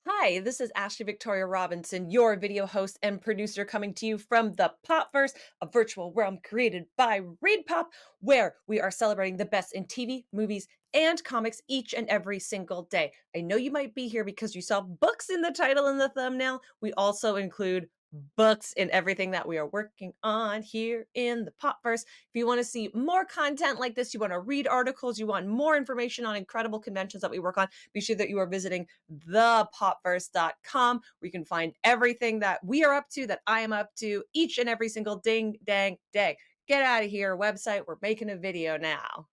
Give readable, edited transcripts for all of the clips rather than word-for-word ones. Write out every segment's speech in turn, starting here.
Hi, this is Ashley Victoria Robinson, your video host and producer, coming to you from the Popverse, a virtual realm created by Read Pop, where we are celebrating the best in TV, movies, and comics each and every single day. I know you might be here because you saw books in the title and the thumbnail. We also include books in everything that we are working on here in the Popverse. If you want to see more content like this, you want to read articles, you want more information on incredible conventions that we work on, be sure that you are visiting thepopverse.com, where you can find everything that we are up to, that I am up to each and every single ding dang day. Get out of here, website. We're making a video now.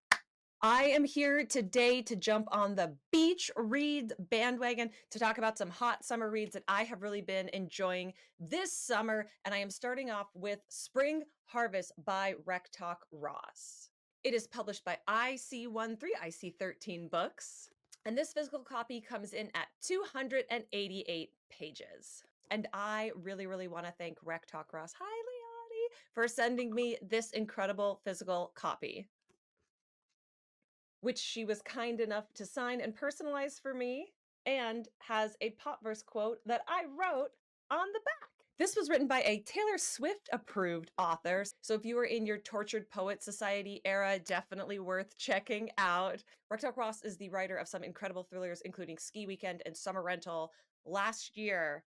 I am here today to jump on the beach read bandwagon to talk about some hot summer reads that I have really been enjoying this summer. And I am starting off with Spring Harvest by Rektok Ross. It is published by IC13 Books. And this physical copy comes in at 288 pages. And I really want to thank Rektok Ross, hi Leonie, for sending me this incredible physical copy, which she was kind enough to sign and personalize for me, and has a Popverse quote that I wrote on the back. This was written by a Taylor Swift approved author, so if you were in your Tortured Poet Society era, definitely worth checking out. Rektok Ross is the writer of some incredible thrillers, including Ski Weekend and Summer Rental. Last year,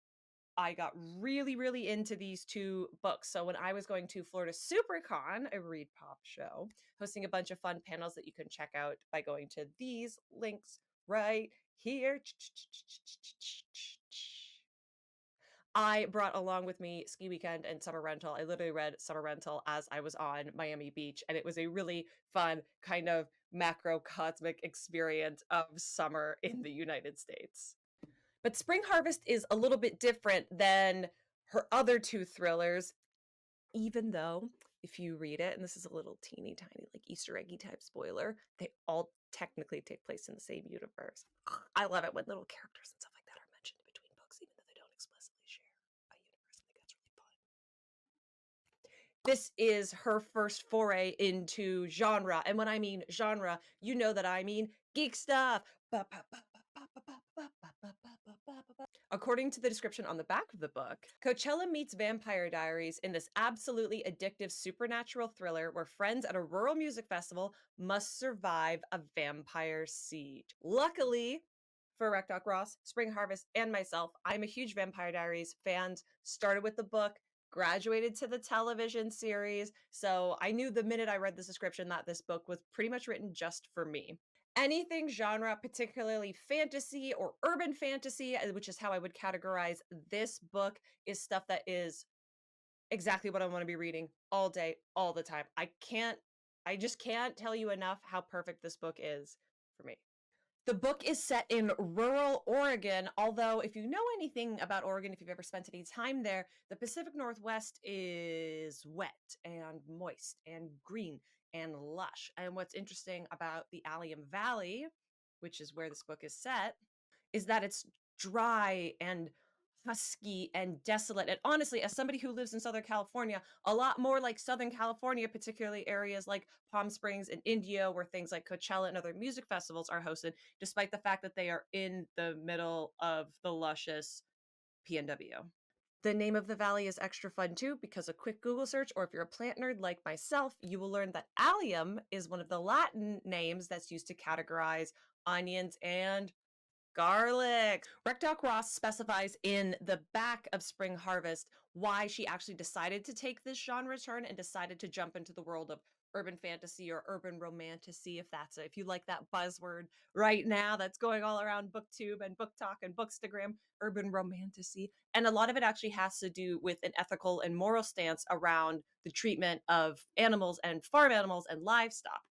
I got really into these two books. So when I was going to Florida SuperCon, a Read Pop show, hosting a bunch of fun panels that you can check out by going to these links right here. I brought along with me Ski Weekend and Summer Rental. I literally read Summer Rental as I was on Miami Beach, and it was a really fun kind of macrocosmic experience of summer in the United States. But Spring Harvest is a little bit different than her other two thrillers, even though if you read it, and this is a little teeny tiny like Easter eggy type spoiler, they all technically take place in the same universe. I love it when little characters and stuff like that are mentioned between books, even though they don't explicitly share a universe. I think that's really fun. This is her first foray into genre. And when I mean genre, you know that I mean geek stuff. According to the description on the back of the book, Coachella meets Vampire Diaries in this absolutely addictive supernatural thriller where friends at a rural music festival must survive a vampire siege. Luckily for Rektok Ross, Spring Harvest, and myself, I'm a huge Vampire Diaries fan. Started with the book, graduated to the television series, so I knew the minute I read the description that this book was pretty much written just for me. Anything genre, particularly fantasy or urban fantasy, which is how I would categorize this book, is stuff that is exactly what I want to be reading all day, all the time. I just can't tell you enough how perfect this book is for me. The book is set in rural Oregon, although if you know anything about Oregon, if you've ever spent any time there, the Pacific Northwest is wet and moist and green and lush. And what's interesting about the Allium Valley, which is where this book is set, is that it's dry and husky and desolate. And honestly, as somebody who lives in Southern California, a lot more like Southern California, particularly areas like Palm Springs and Indio, where things like Coachella and other music festivals are hosted, despite the fact that they are in the middle of the luscious PNW. The name of the valley is extra fun too, because a quick Google search, or if you're a plant nerd like myself, you will learn that allium is one of the Latin names that's used to categorize onions and garlic. Rektok Ross specifies in the back of Spring Harvest why she actually decided to take this genre turn and decided to jump into the world of urban fantasy or urban romantasy, if you like that buzzword right now that's going all around booktube and book talk and bookstagram, urban romantasy. And a lot of it actually has to do with an ethical and moral stance around the treatment of animals and farm animals and livestock.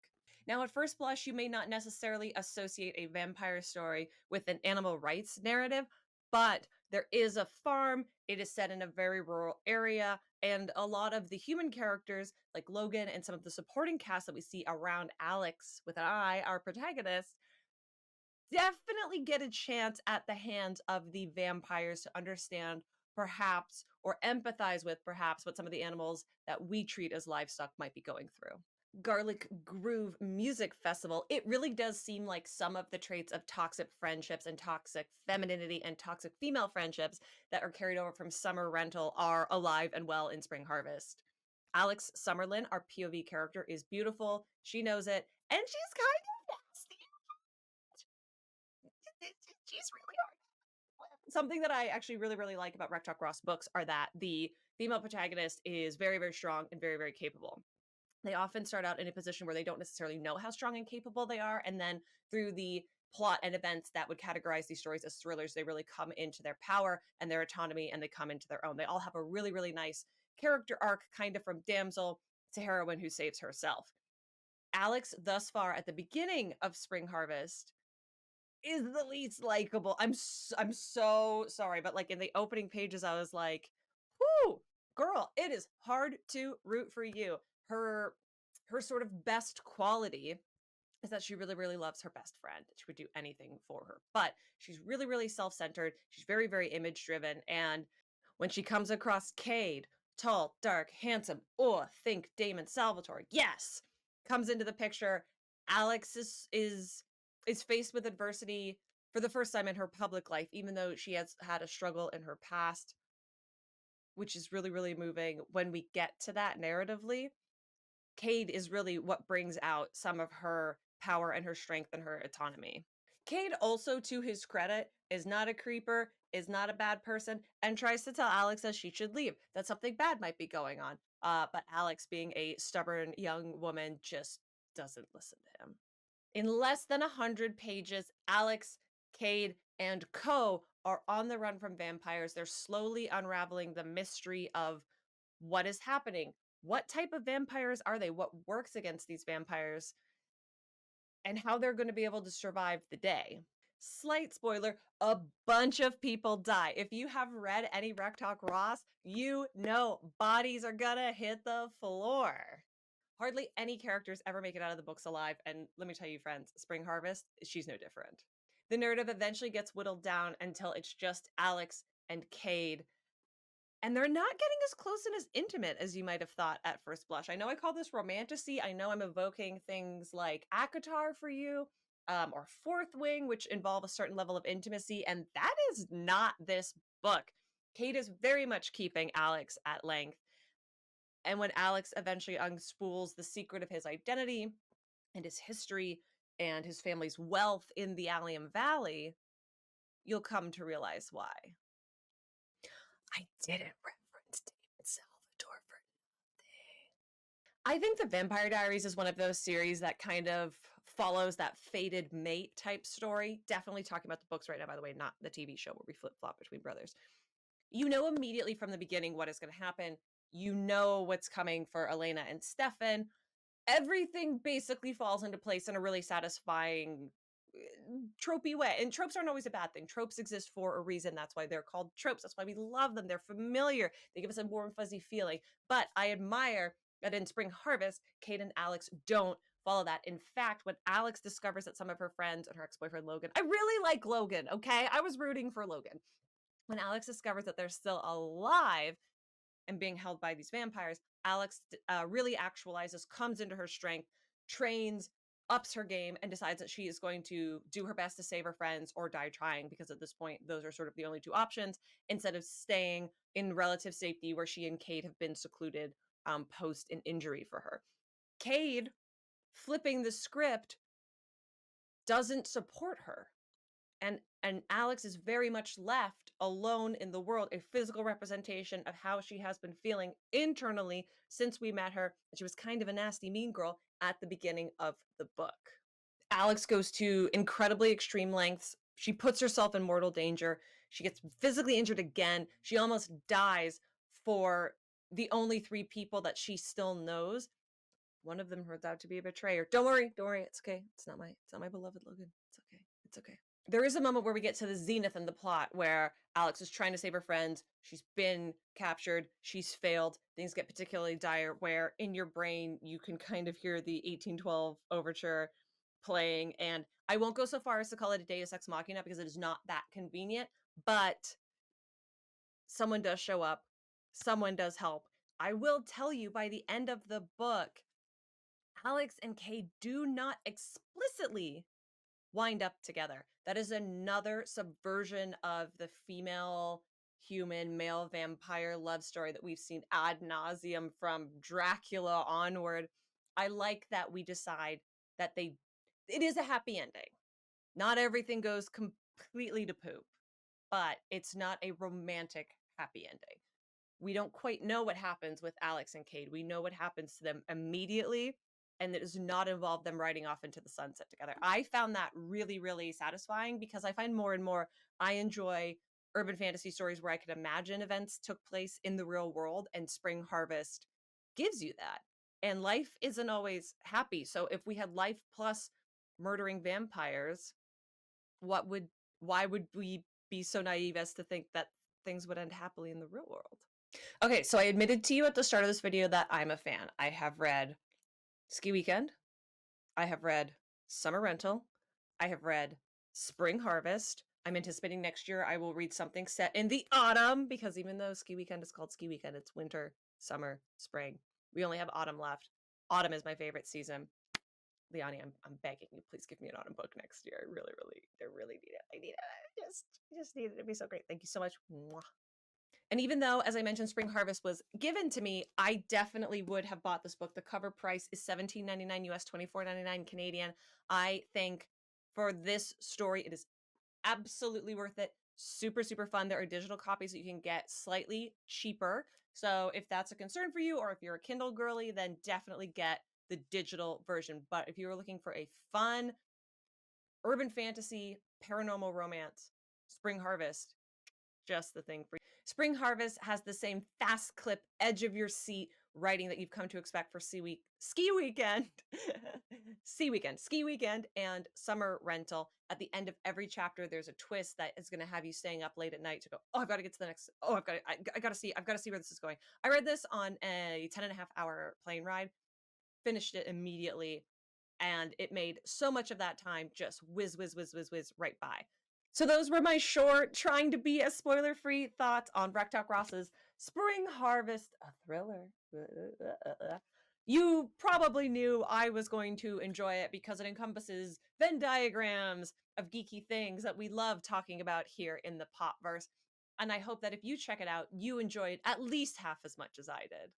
Now, at first blush, you may not necessarily associate a vampire story with an animal rights narrative, but there is a farm. It is set in a very rural area, and a lot of the human characters, like Logan and some of the supporting cast that we see around Alix with an eye, our protagonist, definitely get a chance at the hands of the vampires to understand perhaps or empathize with perhaps what some of the animals that we treat as livestock might be going through. Garlic Groove Music Festival, it really does seem like some of the traits of toxic friendships and toxic femininity and toxic female friendships that are carried over from Summer Rental are alive and well in Spring Harvest. Alex Summerlin, our POV character, is beautiful. She knows it, and she's kind of nasty. She's really hard. Something that I actually really, really like about Rektok Ross books are that the female protagonist is very, very strong and very, very capable. They often start out in a position where they don't necessarily know how strong and capable they are, and then through the plot and events that would categorize these stories as thrillers, they really come into their power and their autonomy, and they come into their own. They all have a really, really nice character arc, kind of from damsel to heroine who saves herself. Alex, thus far at the beginning of Spring Harvest, is the least likable. I'm so sorry, but like in the opening pages, I was like, "Whoo, girl, it is hard to root for you." Her her sort of best quality is that she really, really loves her best friend. She would do anything for her, but she's really, really self-centered. She's very, very image-driven, and when she comes across Kade, tall, dark, handsome, oh, think Damon Salvatore, yes, comes into the picture. Alex is faced with adversity for the first time in her public life, even though she has had a struggle in her past, which is really, really moving. When we get to that narratively, Kade is really what brings out some of her power and her strength and her autonomy. Kade also, to his credit, is not a creeper, is not a bad person, and tries to tell Alex that she should leave, that something bad might be going on. But Alex, being a stubborn young woman, just doesn't listen to him. In less than 100 pages, Alex, Kade, and Co. are on the run from vampires. They're slowly unraveling the mystery of what is happening. What type of vampires are they? What works against these vampires? And how they're going to be able to survive the day. Slight spoiler, a bunch of people die. If you have read any Rektok Ross, you know bodies are gonna hit the floor. Hardly any characters ever make it out of the books alive, and let me tell you, friends, Spring Harvest, she's no different. The narrative eventually gets whittled down until it's just Alex and Kade, and they're not getting as close and as intimate as you might have thought at first blush. I know I call this romantasy. I know I'm evoking things like Akatar for you, or Fourth Wing, which involve a certain level of intimacy, and that is not this book. Kate is very much keeping Alex at length. And when Alex eventually unspools the secret of his identity and his history and his family's wealth in the Allium Valley, you'll come to realize why. I didn't reference David Salvatore for nothing. I think The Vampire Diaries is one of those series that kind of follows that fated mate type story. Definitely talking about the books right now, by the way, not the TV show where we flip flop between brothers. You know immediately from the beginning what is going to happen. You know what's coming for Elena and Stefan. Everything basically falls into place in a really satisfying, tropey way. And tropes aren't always a bad thing. Tropes exist for a reason. That's why they're called tropes. That's why we love them. They're familiar. They give us a warm, fuzzy feeling. But I admire that in Spring Harvest, Kate and Alex don't follow that. In fact, when Alex discovers that some of her friends and her ex-boyfriend Logan, I really like Logan, okay? I was rooting for Logan. When Alex discovers that they're still alive and being held by these vampires, Alex really actualizes, comes into her strength, trains, ups her game, and decides that she is going to do her best to save her friends or die trying, because at this point, those are sort of the only two options, instead of staying in relative safety where she and Kate have been secluded post an injury for her. Kade, flipping the script, doesn't support her. And Alex is very much left alone in the world, a physical representation of how she has been feeling internally since we met her. She was kind of a nasty, mean girl at the beginning of the book. Alex goes to incredibly extreme lengths. She puts herself in mortal danger. She gets physically injured again. She almost dies for the only three people that she still knows. One of them turns out to be a betrayer. Don't worry, it's okay. It's not my beloved Logan. It's okay. There is a moment where we get to the zenith in the plot where Alex is trying to save her friends. She's been captured. She's failed. Things get particularly dire, where in your brain you can kind of hear the 1812 overture playing. And I won't go so far as to call it a Deus Ex Machina because it is not that convenient, but someone does show up. Someone does help. I will tell you, by the end of the book, Alix and Kade do not explicitly wind up together. That is another subversion of the female human male vampire love story that we've seen ad nauseum from Dracula onward. I like that we decide that it is a happy ending. Not everything goes completely to poop, but it's not a romantic happy ending. We don't quite know what happens with Alix and Kade. We know what happens to them immediately, and it does not involve them riding off into the sunset together. I found that really, really satisfying because I find more and more I enjoy urban fantasy stories where I can imagine events took place in the real world, and Spring Harvest gives you that. And life isn't always happy. So if we had life plus murdering vampires, what would why would we be so naive as to think that things would end happily in the real world? Okay, so I admitted to you at the start of this video that I'm a fan. I have read Ski Weekend. I have read Summer Rental. I have read Spring Harvest. I'm anticipating next year I will read something set in the autumn because even though Ski Weekend is called Ski Weekend, it's winter, summer, spring. We only have autumn left. Autumn is my favorite season. Leonie, I'm begging you, please give me an autumn book next year. I really need it. I need it. I just need it to be so great. Thank you so much. Mwah. And even though, as I mentioned, Spring Harvest was given to me, I definitely would have bought this book. The cover price is $17.99 US, $24.99 Canadian. I think for this story, it is absolutely worth it. Super, super fun. There are digital copies that you can get slightly cheaper. So if that's a concern for you, or if you're a Kindle girly, then definitely get the digital version. But if you're looking for a fun urban fantasy, paranormal romance, Spring Harvest, just the thing for you. Spring Harvest has the same fast clip, edge of your seat writing that you've come to expect for Ski Weekend, Ski Weekend, and Summer Rental. At the end of every chapter, there's a twist that is going to have you staying up late at night to go, oh, I've got to get to the next. Oh, I got to see where this is going. I read this on a 10.5 hour plane ride, finished it immediately, and it made so much of that time just whiz right by. So those were my short, trying to be as spoiler-free thoughts on Rektok Ross's Spring Harvest, a thriller. You probably knew I was going to enjoy it because it encompasses Venn diagrams of geeky things that we love talking about here in the Popverse. And I hope that if you check it out, you enjoyed at least half as much as I did.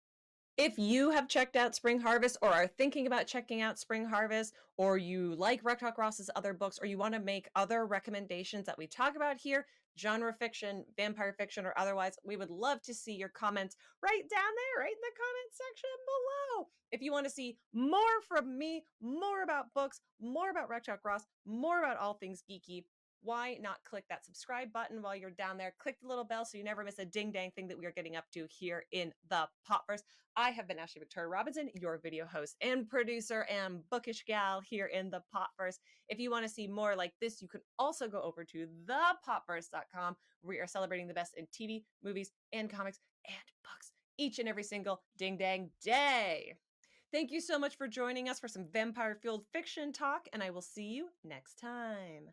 If you have checked out Spring Harvest or are thinking about checking out Spring Harvest, or you like Rektok Ross's other books, or you want to make other recommendations that we talk about here, genre fiction, vampire fiction, or otherwise, we would love to see your comments right down there, right in the comment section below. If you want to see more from me, more about books, more about Rektok Ross, more about all things geeky, why not click that subscribe button while you're down there? Click the little bell so you never miss a ding dang thing that we are getting up to here in the Popverse. I have been Ashley Victoria Robinson, your video host and producer and bookish gal here in the Popverse. If you want to see more like this, you can also go over to thepopverse.com, where we are celebrating the best in TV, movies, and comics and books each and every single ding dang day. Thank you so much for joining us for some vampire-fueled fiction talk, and I will see you next time.